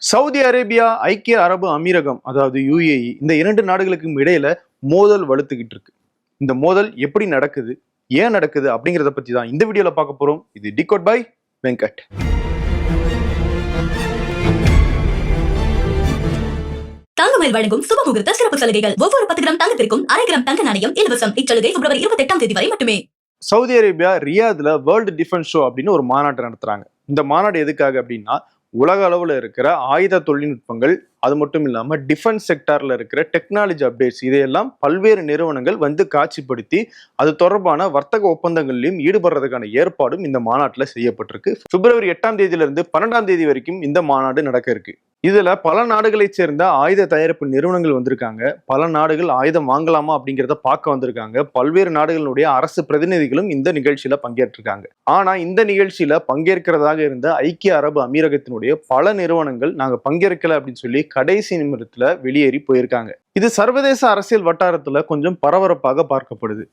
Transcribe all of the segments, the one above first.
Saudi Arabia, ஐக்கிய அரபு அமீரகம் அதாவது யுஏஇ இந்த இரண்டு நாடுகளுக்கும் இடையில மோதல் வலுத்துக்கிட்டு இருக்கு. இந்த மோதல் எப்படி நடக்குது, ஏன் நடக்குது அப்படிங்கிறத பத்தி தான் இந்த வீடியோல பார்க்க போறோம். இது டிகோட் பை வெங்கட். தங்கமயில் வழங்கும் சுபமுகூர்த்த சிறப்பு சலுகைகள். ஒவ்வொரு 10 கிராம் தங்கத்திற்கும் 1/2 கிராம் தங்க நாணயம் இலவசம். இச்சலுகை பிப்ரவரி 28ஆம் தேதி வரை மட்டுமே. சவுதி அரேபியா ரியாத்ல வேர்ல்டு டிஃபென்ஸ் ஷோ அப்படின்னு ஒரு மாநாட்டை நடத்துறாங்க. இந்த மாநாடு எதுக்காக அப்படின்னா, உலக அளவுல இருக்கிற ஆயுத தொழில்நுட்பங்கள், அது மட்டும் இல்லாம டிஃபென்ஸ் செக்டார்ல இருக்கிற டெக்னாலஜி அப்டேட்ஸ் இதையெல்லாம் பல்வேறு நிறுவனங்கள் வந்து காட்சிப்படுத்தி அது தொடர்பான வர்த்தக ஒப்பந்தங்களையும் ஈடுபடுறதுக்கான ஏற்பாடும் இந்த மாநாட்டில் செய்யப்பட்டிருக்கு. பிப்ரவரி 8ஆம் தேதியிலிருந்து 12ஆம் தேதி வரைக்கும் இந்த மாநாடு நடக்க இருக்கு. இதுல பல நாடுகளைச் சேர்ந்த ஆயுத தயாரிப்பு நிறுவனங்கள் வந்திருக்காங்க. பல நாடுகள் ஆயுதம் வாங்கலாமா அப்படிங்கிறத பார்க்க வந்திருக்காங்க. பல்வேறு நாடுகளுடைய அரசு பிரதிநிதிகளும் இந்த நிகழ்ச்சியில பங்கேற்றிருக்காங்க. ஆனா இந்த நிகழ்ச்சியில பங்கேற்கிறதாக இருந்த ஐக்கிய அரபு அமீரகத்தினுடைய பல நிறுவனங்கள் நாங்க பங்கேற்கல அப்படின்னு சொல்லி கடைசி நிமிடத்துல வெளியேறி போயிருக்காங்க. இது சர்வதேச அரசியல் வட்டாரத்துல கொஞ்சம் பரபரப்பாக பார்க்கப்படுது.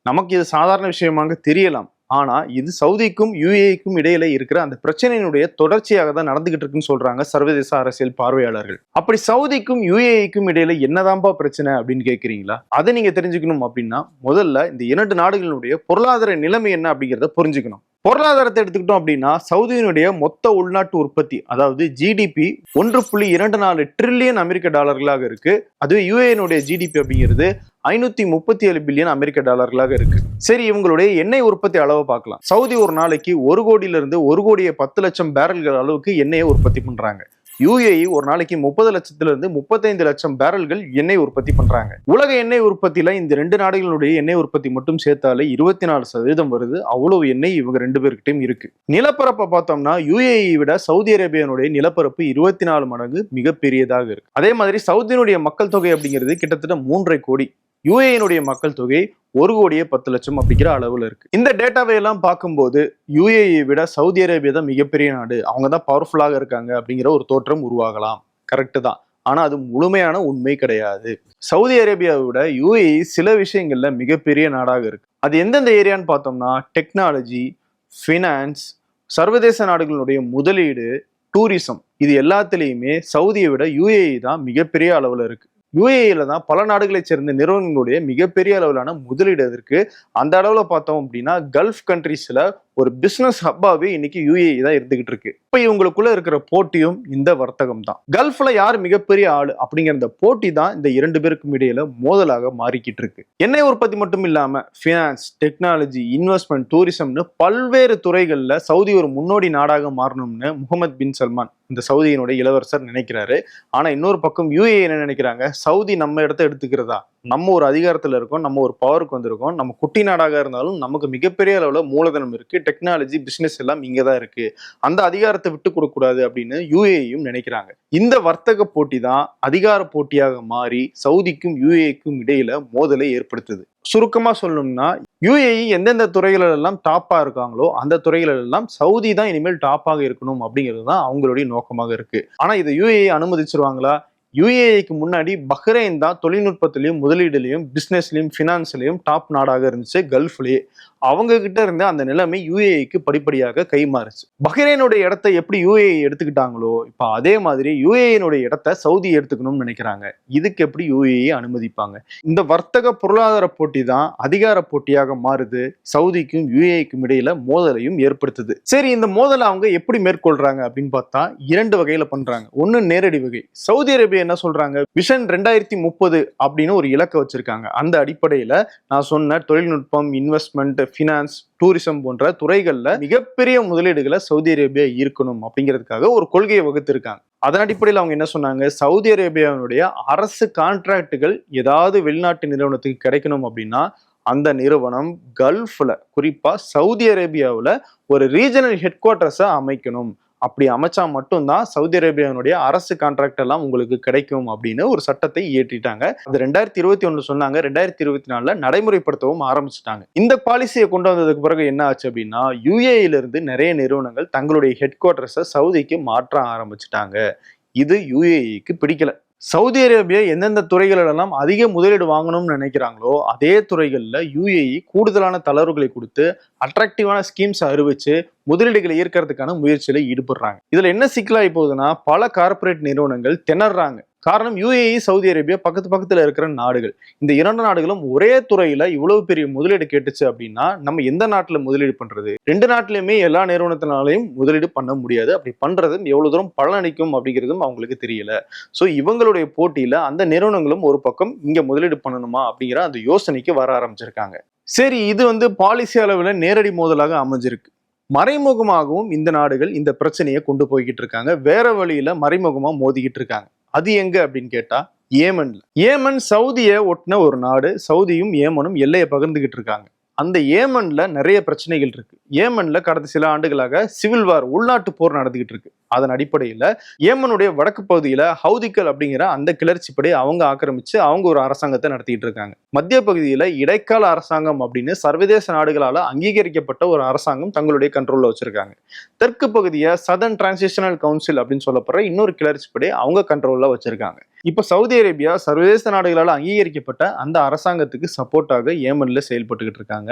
நமக்கு இது சாதாரண விஷயமாக தெரியலாம். ஆனா இது சவுதிக்கும் யுஏஇக்கும் இடையில இருக்கிற அந்த பிரச்சனையினுடைய தொடர்ச்சியாக தான் நடந்துகிட்டு இருக்குன்னு சொல்றாங்க சர்வதேச அரசியல் பார்வையாளர்கள். அப்படி சவுதிக்கும் யுஏஇக்கும் இடையில என்னதான்பா பிரச்சனை அப்படின்னு கேட்கிறீங்களா? அதை நீங்க தெரிஞ்சுக்கணும் அப்படின்னா முதல்ல இந்த இரண்டு நாடுகளினுடைய பொருளாதார நிலைமை என்ன அப்படிங்கிறத புரிஞ்சுக்கணும். பொருளாதாரத்தை எடுத்துக்கிட்டோம் அப்படின்னா, சவுதியினுடைய மொத்த உள்நாட்டு உற்பத்தி அதாவது ஜிடிபி 1.24 ட்ரில்லியன் அமெரிக்க டாலர்களாக இருக்கு. அதுவே யுஏனுடைய ஜிடிபி அப்படிங்கிறது 537 பில்லியன் அமெரிக்க டாலர்களாக இருக்கு. சரி, இவங்களுடைய எண்ணெய் உற்பத்தி அளவை பார்க்கலாம். சவுதி ஒரு நாளைக்கு 1 கோடியிலிருந்து 1,10,00,000 பேரல்கள் அளவுக்கு எண்ணெயை உற்பத்தி பண்றாங்க. யுஏஇ ஒரு நாளைக்கு 30 லட்சத்திலிருந்து 35 லட்சம் பேரல்கள் எண்ணெய் உற்பத்தி பண்றாங்க. உலக எண்ணெய் உற்பத்தியில இந்த ரெண்டு நாடுகளுடைய எண்ணெய் உற்பத்தி மட்டும் சேர்த்தாலே 24% வருது. அவ்வளவு எண்ணெய் இவங்க ரெண்டு பேர்கிட்டையும் இருக்கு. நிலப்பரப்பை பார்த்தோம்னா யுஏஇ விட சவுதி அரேபியானுடைய நிலப்பரப்பு 24 மடங்கு மிகப்பெரியதாக இருக்கு. அதே மாதிரி சவுதியினுடைய மக்கள் தொகை அப்படிங்கிறது கிட்டத்தட்ட 3.5 கோடி. யுஏஇனுடைய மக்கள் தொகை 1,10,00,000 அப்படிங்கிற அளவுல இருக்கு. இந்த டேட்டாவை எல்லாம் பார்க்கும்போது யுஏஇ விட சவுதி அரேபியா தான் மிகப்பெரிய நாடு, அவங்க தான் பவர்ஃபுல்லாக இருக்காங்க அப்படிங்கிற ஒரு தோற்றம் உருவாகலாம். கரெக்டு தான். ஆனா அது முழுமையான உண்மை கிடையாது. சவுதி அரேபியாவை விட யுஏஇ சில விஷயங்கள்ல மிகப்பெரிய நாடாக இருக்கு. அது எந்தெந்த ஏரியான்னு பார்த்தோம்னா, டெக்னாலஜி, ஃபினான்ஸ், சர்வதேச நாடுகளுடைய முதலீடு, டூரிசம், இது எல்லாத்துலேயுமே சவுதியை விட யுஏஇ தான் மிகப்பெரிய அளவுல இருக்கு. யுஏஇல தான் பல நாடுகளை சேர்ந்த நிறுவனங்களுடைய மிகப்பெரிய அளவிலான முதலீடு இருக்கு. அந்த அளவுல பார்த்தோம் அப்படின்னா கல்ஃப் கண்ட்ரீஸ்ல ஒரு பிசினஸ் ஹப்பாவே இன்னைக்கு யுஏஇ தான் இருந்துகிட்டு இருக்கு. இப்ப இவங்களுக்குள்ள இருக்கிற போட்டியும் இந்த வர்த்தகம் தான். கல்ஃப்ல யார் மிகப்பெரிய ஆளு அப்படிங்கிற இந்த போட்டி தான் இந்த இரண்டு பேருக்கும் இடையில மோதலாக மாறிக்கிட்டு இருக்கு. எண்ணெய் உற்பத்தி மட்டும் இல்லாம பினான்ஸ், டெக்னாலஜி, இன்வெஸ்ட்மெண்ட், டூரிசம்னு பல்வேறு துறைகள்ல சவுதி ஒரு முன்னோடி நாடாக மாறணும்னு முகமது பின் சல்மான் இந்த சவுதியினுடைய இளவரசர் நினைக்கிறாரு. ஆனா இன்னொரு பக்கம் யுஏஇ என்ன நினைக்கிறாங்க, சவுதி நம்ம இடத்த எடுத்துக்கிறதா, நம்ம ஒரு அதிகாரத்துல இருக்கோம், நம்ம ஒரு பவருக்கு வந்திருக்கோம், நம்ம குட்டி நாடாக இருந்தாலும் நமக்கு மிகப்பெரிய அளவுல மூலதனம் இருக்கு, டெக்னாலஜி, பிசினஸ் எல்லாம் இங்கதான் இருக்கு, அந்த அதிகாரத்தை விட்டு கொடுக்க கூடாது அப்படின்னு யுஏஇயும் நினைக்கிறாங்க. இந்த வர்த்தக போட்டி தான் அதிகார போட்டியாக மாறி சவுதிக்கும் யுஏஇக்கும் இடையில மோதலை ஏற்படுத்துது. சுருக்கமா சொல்லணும்னா, யுஏஇ எந்தெந்த துறைகள் எல்லாம் டாப்பா இருக்காங்களோ அந்த துறைகள் எல்லாம் சவுதி தான் இனிமேல் டாப்பாக இருக்கணும் அப்படிங்கிறது தான் அவங்களுடைய நோக்கமாக இருக்கு. ஆனா இதை யுஏஇ அனுமதிச்சிருவாங்களா? யுஏஇக்கு முன்னாடி பஹ்ரைன் தான் தொழில்நுட்பத்திலையும் முதலீடுலையும் பிசினஸ்லயும் பினான்ஸ்லயும் டாப் நாடாக இருந்துச்சு கல்ஃப்லயே. அவங்க கிட்ட இருந்த அந்த நிலைமை யுஏஇக்கு படிப்படியாக கைமாறுச்சு. பஹ்ரைனுடைய இடத்தை எப்படி யுஏஇ எடுத்துக்கிட்டாங்களோ இப்ப அதே மாதிரி யுஏஇனுடைய இடத்தை சவுதி எடுத்துக்கணும்னு நினைக்கிறாங்க. இதுக்கு எப்படி யுஏஇ அனுமதிப்பாங்க? இந்த வர்த்தக பொருளாதார போட்டி தான் அதிகார போட்டியாக மாறுது. சவுதிக்கும் யுஏஇக்கும் இடையில மோதலையும் ஏற்படுத்துது. சரி, இந்த மோதலை அவங்க எப்படி மேற்கொள்றாங்க அப்படின்னு பார்த்தா 2 வகையில பண்றாங்க. ஒன்னு நேரடி வகை. சவுதி அரேபியா என்ன சொல்றாங்க, விஷன் 2030 அப்படின்னு ஒரு இலக்கை வச்சிருக்காங்க. அந்த அடிப்படையில நான் சொன்ன தொழில்நுட்பம், இன்வெஸ்ட்மெண்ட், பினான்ஸ், டூரிசம் போன்ற துறைகள்ல மிகப்பெரிய முதலீடுகளை சவுதி அரேபியா இருக்கணும் அப்படிங்கிறதுக்காக ஒரு கொள்கையை வகுத்திருக்காங்க. அதன் அடிப்படையில் அவங்க என்ன சொன்னாங்க, சவுதி அரேபியாவுடைய அரசு கான்ட்ராக்டுகள் ஏதாவது வெளிநாட்டு நிறுவனத்துக்கு கிடைக்கணும் அப்படின்னா அந்த நிறுவனம் கல்ஃப்ல, குறிப்பா சவுதி அரேபியாவில் ஒரு ரீஜனல் ஹெட் குவார்டர்ஸை அமைக்கணும். அப்படி அமைச்சா மட்டும்தான் சவுதி அரேபியாவுடைய அரசு கான்ட்ராக்ட் எல்லாம் உங்களுக்கு கிடைக்கும் அப்படின்னு ஒரு சட்டத்தை இயற்றிட்டாங்க. அது 2021 சொன்னாங்க. 2024 நடைமுறைப்படுத்தவும் ஆரம்பிச்சுட்டாங்க. இந்த பாலிசியை கொண்டு வந்ததுக்கு பிறகு என்ன ஆச்சு அப்படின்னா, யுஏஇல இருந்து நிறைய நிறுவனங்கள் தங்களுடைய ஹெட் குவார்டர்ஸை சவுதிக்கு மாற்ற ஆரம்பிச்சுட்டாங்க. இது யுஏஇக்கு பிடிக்கல. சவுதி அரேபியா எந்தெந்த துறைகளெல்லாம் அதிக முதலீடு வாங்கணும்னு நினைக்கிறாங்களோ அதே துறைகளில் யுஏஇ கூடுதலான தளர்வுகளை கொடுத்து அட்ராக்டிவான ஸ்கீம்ஸ் அறிவிச்சு முதலீடுகளை ஈர்க்கிறதுக்கான முயற்சியில ஈடுபடுறாங்க. இதுல என்ன சிக்கலாகி போகுதுன்னா பல கார்ப்பரேட் நிறுவனங்கள் திணறாங்க. காரணம் யுஏஇ சவுதி அரேபியா பக்கத்துல இருக்கிற நாடுகள். இந்த இரண்டு நாடுகளும் ஒரே துறையில இவ்வளவு பெரிய முதலீடு கேட்டுச்சு அப்படின்னா நம்ம எந்த நாட்டுல முதலீடு பண்றது? ரெண்டு நாட்டிலுமே எல்லா நிறுவனத்தினாலையும் முதலீடு பண்ண முடியாது. அப்படி பண்றதும் எவ்வளவு தூரம் பலனளிக்கும் அப்படிங்கிறதும் அவங்களுக்கு தெரியல. ஸோ இவங்களுடைய போட்டியில அந்த நிறுவனங்களும் ஒரு பக்கம் இங்க முதலீடு பண்ணணுமா அப்படிங்கிற அந்த யோசனைக்கு வர ஆரம்பிச்சிருக்காங்க. சரி, இது பாலிசி அளவுல நேரடி மோதலாக அமைஞ்சிருக்கு. மறைமுகமாகவும் இந்த நாடுகள் இந்த பிரச்சனையை கொண்டு போய்கிட்டு இருக்காங்க. வேற வழியில மறைமுகமா மோதிக்கிட்டு இருக்காங்க. அது எங்க அப்படின்னு கேட்டா ஏமன்ல. ஏமன் சவுதியை ஒட்டின ஒரு நாடு. சவுதியும் ஏமனும் எல்லையை பகிர்ந்துகிட்டு இருக்காங்க. அந்த ஏமன்ல நிறைய பிரச்சனைகள் இருக்கு. ஏமன்ல கடந்த சில ஆண்டுகளாக சிவில் வார், உள்நாட்டு போர் நடந்துகிட்டு இருக்கு. அதன் அடிப்படையில ஏமனுடைய வடக்கு பகுதியில ஹவுதிகள் அப்படிங்கிற அந்த கிளர்ச்சிப்படை அவங்க ஆக்கிரமிச்சு அவங்க ஒரு அரசாங்கத்தை நடத்திட்டு இருக்காங்க. மத்திய பகுதியில இடைக்கால அரசாங்கம் அப்படின்னு சர்வதேச நாடுகளால அங்கீகரிக்கப்பட்ட ஒரு அரசாங்கம் தங்களுடைய கண்ட்ரோல்ல வச்சிருக்காங்க. தெற்கு பகுதியை சதர்ன் டிரான்சிஷனல் கவுன்சில் அப்படின்னு சொல்லப்படுற இன்னொரு கிளர்ச்சிப்படை அவங்க கண்ட்ரோல்ல வச்சிருக்காங்க. இப்ப சவுதி அரேபியா சர்வதேச நாடுகளால் அங்கீகரிக்கப்பட்ட அந்த அரசாங்கத்துக்கு சப்போர்ட்டாக ஏமன்ல செயல்பட்டுக்கிட்டு இருக்காங்க.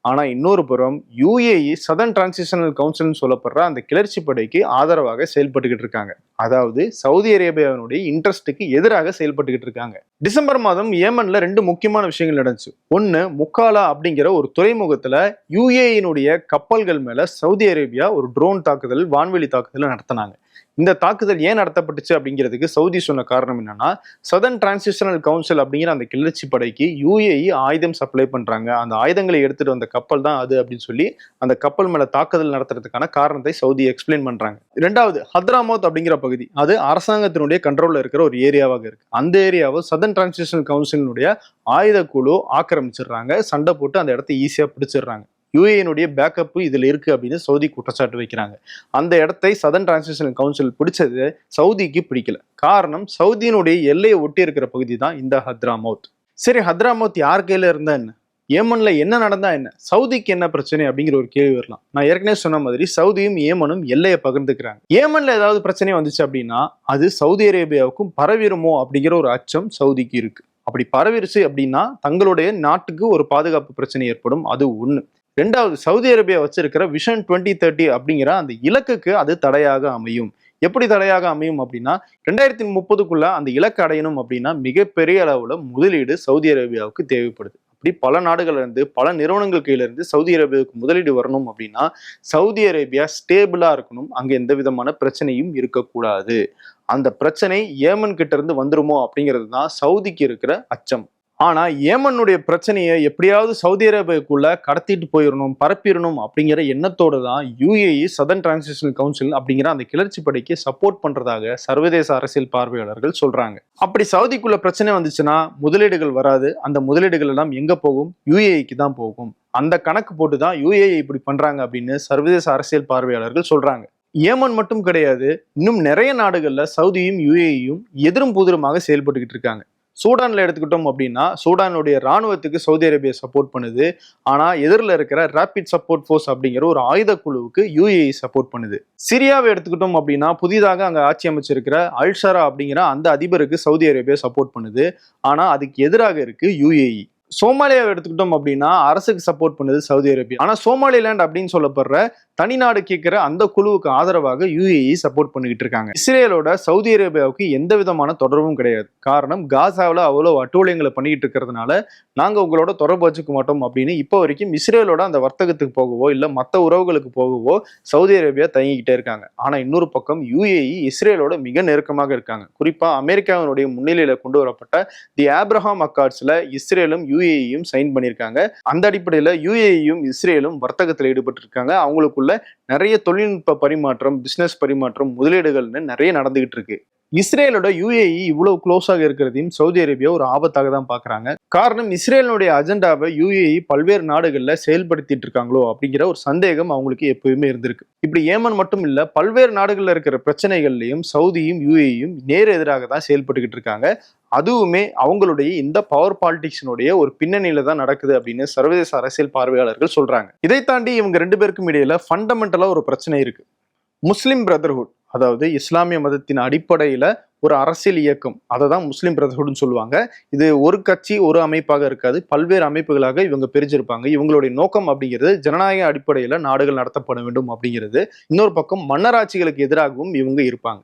ஆனா இன்னொரு புறம் யுஏஇ சதர்ன் டிரான்சிஷனல் கவுன்சில்னு சொல்லப்படுற அந்த கிளர்ச்சி படைக்கு ஆதரவாக செயல்பட்டுக்கிட்டு இருக்காங்க. அதாவது சவுதி அரேபியாவினுடைய இன்ட்ரெஸ்டுக்கு எதிராக செயல்பட்டுக்கிட்டு இருக்காங்க. டிசம்பர் மாதம் ஏமன்ல ரெண்டு முக்கியமான விஷயங்கள் நடந்துச்சு. ஒன்னு, முக்காலா அப்படிங்கிற ஒரு துறைமுகத்துல யுஏஇனுடைய கப்பல்கள் மேல சவுதி அரேபியா ஒரு ட்ரோன் தாக்குதல், வான்வெளி தாக்குதல் நடத்தினாங்க. இந்த தாக்குதல் ஏன் நடத்தப்பட்டுச்சு அப்படிங்கிறதுக்கு சவுதி சொன்ன காரணம் என்னன்னா, சதர்ன் டிரான்சிஷனல் கவுன்சில் அப்படிங்கிற அந்த கிளர்ச்சி படைக்கு யுஏஇ ஆயுதம் சப்ளை பண்றாங்க, அந்த ஆயுதங்களை எடுத்துட்டு வந்த கப்பல் தான் அது அப்படின்னு சொல்லி அந்த கப்பல் மேல தாக்குதல் நடத்துறதுக்கான காரணத்தை சவுதி எக்ஸ்பிளைன் பண்றாங்க. ரெண்டாவது, ஹத்ராமௌத் அப்படிங்கிற பகுதி அது அரசாங்கத்தினுடைய கண்ட்ரோல்ல இருக்கிற ஒரு ஏரியாவாக இருக்கு. அந்த ஏரியாவை சதர்ன் டிரான்சிஷனல் கவுன்சிலினுடைய ஆயுத குழு ஆக்கிரமிச்சிடுறாங்க. சண்டை போட்டு அந்த இடத்த ஈஸியா பிடிச்சிடுறாங்க. யுஏனுடைய பேக்கப் இதுல இருக்கு அப்படின்னு சவுதி குற்றச்சாட்டு வைக்கிறாங்க. அந்த இடத்தை சதர்ன் டிரான்சிஷனல் கவுன்சில் பிடிச்சது சவுதிக்கு பிடிக்கல. காரணம், சவுதியினுடைய எல்லையை ஒட்டி இருக்கிற பகுதி தான் இந்த ஹத்ராமௌத். சரி, ஹத்ராமௌத் யார் கையில இருந்தா என்ன? ஏமன்ல என்ன நடந்தா என்ன? சவுதிக்கு என்ன பிரச்சனை அப்படிங்கிற ஒரு கேள்வி வரலாம். நான் ஏற்கனவே சொன்ன மாதிரி சவுதியும் ஏமனும் எல்லையை பகிர்ந்துக்கிறாங்க. ஏமன்ல ஏதாவது பிரச்சனை வந்துச்சு அப்படின்னா அது சவுதி அரேபியாவுக்கும் பரவிருமோ அப்படிங்கிற ஒரு அச்சம் சவுதிக்கு இருக்கு. அப்படி பரவிருச்சு அப்படின்னா தங்களுடைய நாட்டுக்கு ஒரு பாதுகாப்பு பிரச்சனை ஏற்படும். அது ஒண்ணு. ரெண்டாவது, சவுதி அரேபியா வச்சிருக்கிற விஷன் 2030 அப்படிங்கிற அந்த இலக்குக்கு அது தடையாக அமையும். எப்படி தடையாக அமையும் அப்படின்னா 2030க்குள்ள அந்த இலக்கு அடையணும் அப்படின்னா மிகப்பெரிய அளவுல முதலீடு சவுதி அரேபியாவுக்கு தேவைப்படுது. அப்படி பல நாடுகள்ல இருந்து, பல நிறுவனங்கள் கையில இருந்து சவுதி அரேபியாவுக்கு முதலீடு வரணும் அப்படின்னா சவுதி அரேபியா ஸ்டேபிளா இருக்கணும். அங்க எந்த விதமான பிரச்சனையும் இருக்கக்கூடாது. அந்த பிரச்சனை ஏமன் கிட்ட இருந்து வந்துருமோ அப்படிங்கிறது தான் சவுதிக்கு இருக்கிற அச்சம். ஆனா ஏமனுடைய பிரச்சனையை எப்படியாவது சவுதி அரேபியாவுக்குள்ள கடத்திட்டு போயிடணும், பரப்பிடணும் அப்படிங்கிற எண்ணத்தோடு தான் யுஏஇ சதர்ன் டிரான்சிஷனல் கவுன்சில் அப்படிங்கிற அந்த கிளர்ச்சி படைக்கு சப்போர்ட் பண்றதாக சர்வதேச அரசியல் பார்வையாளர்கள் சொல்றாங்க. அப்படி சவுதிக்குள்ள பிரச்சனை வந்துச்சுன்னா முதலீடுகள் வராது. அந்த முதலீடுகள் எல்லாம் எங்க போகும்? யுஏஇக்கு தான் போகும். அந்த கணக்கு போட்டு தான் யுஏஇ இப்படி பண்றாங்க அப்படின்னு சர்வதேச அரசியல் பார்வையாளர்கள் சொல்றாங்க. ஏமன் மட்டும் கிடையாது, இன்னும் நிறைய நாடுகள்ல சவுதியும் யுஏஇயும் எதிரும் புதிருமாக செயல்பட்டுக்கிட்டு இருக்காங்க. சூடான்ல எடுத்துக்கிட்டோம் அப்படின்னா சூடானுடைய ராணுவத்துக்கு சவுதி அரேபியா சப்போர்ட் பண்ணுது. ஆனா எதிரில் இருக்கிற ரேபிட் சப்போர்ட் ஃபோர்ஸ் அப்படிங்கிற ஒரு ஆயுத குழுவுக்கு யுஏஇ சப்போர்ட் பண்ணுது. சிரியாவை எடுத்துக்கிட்டோம் அப்படின்னா புதிதாக அங்க ஆட்சி அமைச்சிருக்கிற அல்ஷரா அப்படிங்கிற அந்த அதிபருக்கு சவுதி அரேபியா சப்போர்ட் பண்ணுது. ஆனா அதுக்கு எதிராக இருக்கு யுஏஇ. சோமாலியாவை எடுத்துக்கிட்டோம் அப்படின்னா அரசுக்கு சப்போர்ட் பண்ணுது சவுதி அரேபியா. ஆனா சோமாலிலாண்ட் அப்படின்னு சொல்லப்படுற தனிநாடு கேட்கிற அந்த குழுவுக்கு ஆதரவாக யுஏஇ சப்போர்ட் பண்ணிக்கிட்டு இருக்காங்க. இஸ்ரேலோட சவுதி அரேபியாவுக்கு எந்த விதமான தொடர்பும் கிடையாது. காரணம், காசாவில் அவ்வளவு அட்டூழியங்களை பண்ணிக்கிட்டு இருக்கிறதுனால நாங்க உங்களோட தொடர்பு வச்சுக்க மாட்டோம் அப்படின்னு இப்போ வரைக்கும் இஸ்ரேலோட அந்த வர்த்தகத்துக்கு போகவோ இல்ல மற்ற உறவுகளுக்கு போகவோ சவுதி அரேபியா தயங்கிக்கிட்டே இருக்காங்க. ஆனா இன்னொரு பக்கம் யுஏஇ இஸ்ரேலோட மிக நெருக்கமாக இருக்காங்க. குறிப்பா அமெரிக்காவினுடைய முன்னிலையில கொண்டு வரப்பட்ட தி ஆப்ரஹாம் அக்கார்ட்ஸ்ல இஸ்ரேலும் யுஏஇயும் சைன் பண்ணியிருக்காங்க. அந்த அடிப்படையில யுஏஇயும் இஸ்ரேலும் வர்த்தகத்தில் ஈடுபட்டு இருக்காங்க. அவங்களுக்குள்ள நிறைய தொழில்நுட்ப பரிமாற்றம், பிசினஸ் பரிமாற்றம், முதலீடுகள்னு நிறைய நடந்துகிட்டு இருக்கு. இஸ்ரேலோட யுஏஇ இவ்வளவு க்ளோஸாக இருக்கிறதையும் சவுதி அரேபியா ஒரு ஆபத்தாக தான் பாக்குறாங்க. காரணம், இஸ்ரேலுடைய அஜெண்டாவை யுஏஇ பல்வேறு நாடுகள்ல செயல்படுத்திட்டு இருக்காங்களோ அப்படிங்கிற ஒரு சந்தேகம் அவங்களுக்கு எப்பவுமே இருந்திருக்கு. இப்படி ஏமன் மட்டும் இல்ல, பல்வேறு நாடுகள்ல இருக்கிற பிரச்சனைகள்லையும் சவுதியும் யுஏஇயும் நேர் எதிராக தான் செயல்பட்டுக்கிட்டு இருக்காங்க. அதுவுமே அவங்களுடைய இந்த பவர் பாலிடிக்ஸினுடைய ஒரு பின்னணியில தான் நடக்குது அப்படின்னு சர்வதேச அரசியல் பார்வையாளர்கள் சொல்றாங்க. இதை தாண்டி இவங்க ரெண்டு பேருக்கும் இடையில ஃபண்டமெண்டலா ஒரு பிரச்சனை இருக்கு. முஸ்லிம் பிரதர்ஹுட், அதாவது இஸ்லாமிய மதத்தின் அடிப்படையில ஒரு அரசியல் இயக்கம், அதை தான் முஸ்லிம் பிரதர்ஹுட்னு சொல்லுவாங்க. இது ஒரு கட்சி ஒரு அமைப்பாக இருக்காது, பல்வேறு அமைப்புகளாக இவங்க பிரிஞ்சிருப்பாங்க. இவங்களுடைய நோக்கம் அப்படிங்கிறது ஜனநாயக அடிப்படையில நாடுகள் நடத்தப்பட வேண்டும் அப்படிங்கிறது. இன்னொரு பக்கம் மன்னராட்சிகளுக்கு எதிராகவும் இவங்க இருப்பாங்க.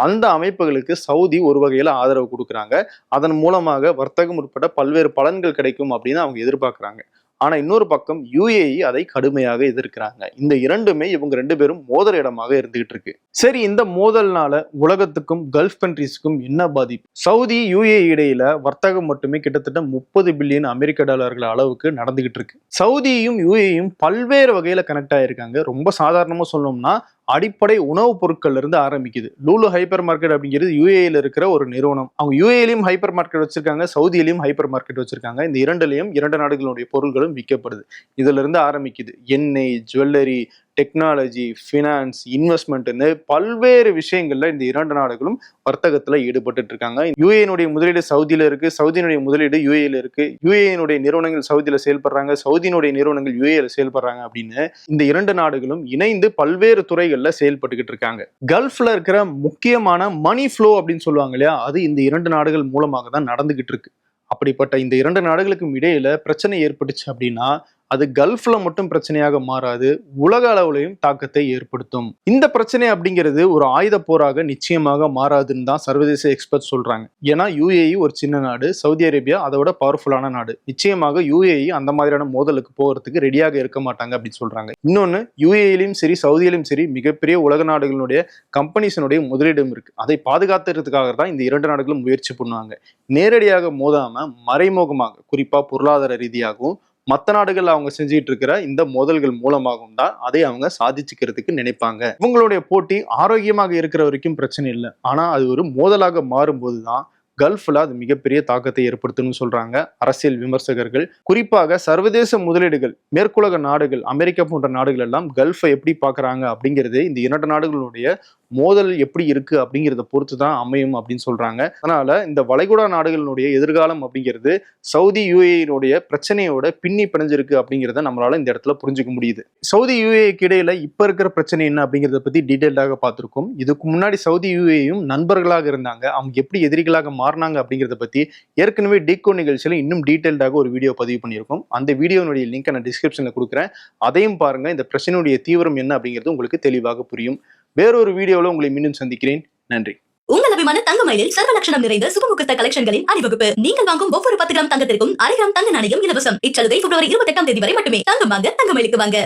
அந்த அமைப்புகளுக்கு சவுதி ஒரு வகையில ஆதரவு கொடுக்குறாங்க. அதன் மூலமாக வர்த்தகம் உட்பட பல்வேறு பலன்கள் கிடைக்கும் அப்படின்னு அவங்க எதிர்பார்க்கிறாங்க. ஆனா இன்னொரு பக்கம் UAE அதை கடுமையாக எதிர்க்கிறாங்க. இந்த இரண்டுமே இவங்க 2 பேரும் மோதல் இடமாக இருந்துகிட்டு இருக்கு. சரி, இந்த மோதல்னால உலகத்துக்கும் கல்ஃப் கண்ட்ரீஸ்க்கும் என்ன பாதிப்பு? சவுதி UAE இடையில வர்த்தகம் மட்டுமே கிட்டத்தட்ட 30 பில்லியன் அமெரிக்க டாலர்கள் அளவுக்கு நடந்துகிட்டு இருக்கு. சவுதியும் UAEயும் பல்வேறு வகையில கனெக்ட் ஆயிருக்காங்க. ரொம்ப சாதாரணமா சொல்லணும்னா அடிப்படை உணவுப் பொருட்கள்ல இருந்து ஆரம்பிக்குது. லூலு ஹைப்பர் மார்க்கெட் அப்படிங்கிறது UAEல இருக்கிற ஒரு நிறுவனம். அவங்க UAEலயும் ஹைப்பர் மார்க்கெட் வச்சிருக்காங்க, சவுதியிலையும் ஹைப்பர் மார்க்கெட் வச்சிருக்காங்க. இந்த இரண்டுலயும் 2 நாடுகளுடைய பொருட்களும் விற்கப்படுது. இதுல இருந்து ஆரம்பிக்குது எண்ணெய், ஜுவல்லரி, டெக்னாலஜி, ஃபினான்ஸ், இன்வெஸ்ட்மெண்ட்னு பல்வேறு விஷயங்கள்ல இந்த 2 நாடுகளும் வர்த்தகத்துல ஈடுபட்டு இருக்காங்க. UAE முதலீடு சவுதியில இருக்கு, சவுதியினுடைய முதலீடு UAEல இருக்கு, UAE நிறுவனங்கள் சவுதியில செயல்படுறாங்க, சவுதியினுடைய நிறுவனங்கள் UAEல செயல்படுறாங்க அப்படின்னு இந்த 2 நாடுகளும் இணைந்து பல்வேறு துறைகள்ல செயல்பட்டுக்கிட்டு இருக்காங்க. கல்ஃப்ல இருக்கிற முக்கியமான மணி ஃப்ளோ அப்படின்னு சொல்லுவாங்க இல்லையா, அது இந்த 2 நாடுகள் மூலமாக தான் நடந்துகிட்டு இருக்கு. அப்படிப்பட்ட இந்த 2 நாடுகளுக்கும் இடையில பிரச்சனை ஏற்பட்டுச்சு அப்படின்னா அது கல்ஃப்ல மட்டும் பிரச்சனையாக மாறாது, உலக அளவுலையும் தாக்கத்தை ஏற்படுத்தும். இந்த பிரச்சனை அப்படிங்கிறது ஒரு ஆயுத போராக நிச்சயமாக மாறாதுன்னு தான் சர்வதேச எக்ஸ்பர்ட் சொல்றாங்க. ஏன்னா UAE ஒரு சின்ன நாடு, சவுதி அரேபியா அதோட பவர்ஃபுல்லான நாடு. நிச்சயமாக UAE அந்த மாதிரியான மோதலுக்கு போகிறதுக்கு ரெடியாக இருக்க மாட்டாங்க அப்படின்னு சொல்றாங்க. இன்னொன்னு, UAEலயும் சரி சவுதியிலும் சரி மிகப்பெரிய உலக நாடுகளுடைய கம்பெனிஸினுடைய முதலீடும் இருக்கு. அதை பாதுகாத்துறதுக்காக தான் இந்த 2 நாடுகளும் முயற்சி பண்ணுவாங்க. நேரடியாக மோதாம மறைமுகமாக, குறிப்பா பொருளாதார ரீதியாகவும் மற்ற நாடுகள் அவங்க செஞ்சுட்டு இருக்கிற இந்த மோதல்கள் மூலமாகவும் தான் அதை அவங்க சாதிச்சுக்கிறதுக்கு நினைப்பாங்க. இவங்களுடைய போட்டி ஆரோக்கியமாக இருக்கிற வரைக்கும் பிரச்சனை இல்லை. ஆனா அது ஒரு மோதலாக மாறும்போதுதான் கல்ஃப்ல அது மிகப்பெரிய தாக்கத்தை ஏற்படுத்தும்னு சொல்றாங்க அரசியல் விமர்சகர்கள். குறிப்பாக சர்வதேச முதலீடுகள், மேற்குலக நாடுகள், அமெரிக்கா போன்ற நாடுகள் எல்லாம் கல்ஃபை எப்படி பாக்குறாங்க அப்படிங்கிறது இந்த 2 நாடுகளுடைய மோதல் எப்படி இருக்கு அப்படிங்கிறத பொறுத்து தான் அமையும் அப்படின்னு சொல்றாங்க. அதனால இந்த வளைகுடா நாடுகளினுடைய எதிர்காலம் அப்படிங்கிறது சவுதி UAE பிரச்சனையோட பின்னி பிணைஞ்சிருக்கு அப்படிங்கிறத நம்மளால இந்த இடத்துல புரிஞ்சுக்க முடியுது. சவுதி UAEக்கு இடையில இப்ப இருக்கிற பிரச்சனை என்ன அப்படிங்கிறத பத்தி டீடைல்டாக பார்த்திருக்கோம். இதுக்கு முன்னாடி சவுதி UAEயும் நண்பர்களாக இருந்தாங்க, அவங்க எப்படி எதிரிகளாக மாறினாங்க அப்படிங்கிறத பத்தி ஏற்கனவே டீகோ நிகழ்ச்சியில இன்னும் டீடைல்டாக ஒரு வீடியோ பதிவு பண்ணியிருக்கோம். அந்த வீடியோனுடைய லிங்க் நான் டிஸ்கிரிப்ஷன்ல கொடுக்குறேன், அதையும் பாருங்க. இந்த பிரச்சனையுடைய தீவிரம் என்ன அப்படிங்கிறது உங்களுக்கு தெளிவாக புரியும். வேறொரு வீடியோவில் உங்களை மீண்டும் சந்திக்கிறேன். நன்றி. உங்கள் அபிமான தங்கமயிலில் சர்வ லட்சணம் நிறைந்த சுபமுகூர்த்த கலெக்ஷன்களின் அணிவகுப்பு. நீங்கள் வாங்கும் ஒவ்வொரு 10 கிராம் தங்கத்திற்கும் 1/2 கிராம் தங்க நாணயம் இலவசம். இச்சலுகை February 28 வரை மட்டுமே. தங்கம் வாங்க தங்கமயிலுக்கு வாங்க.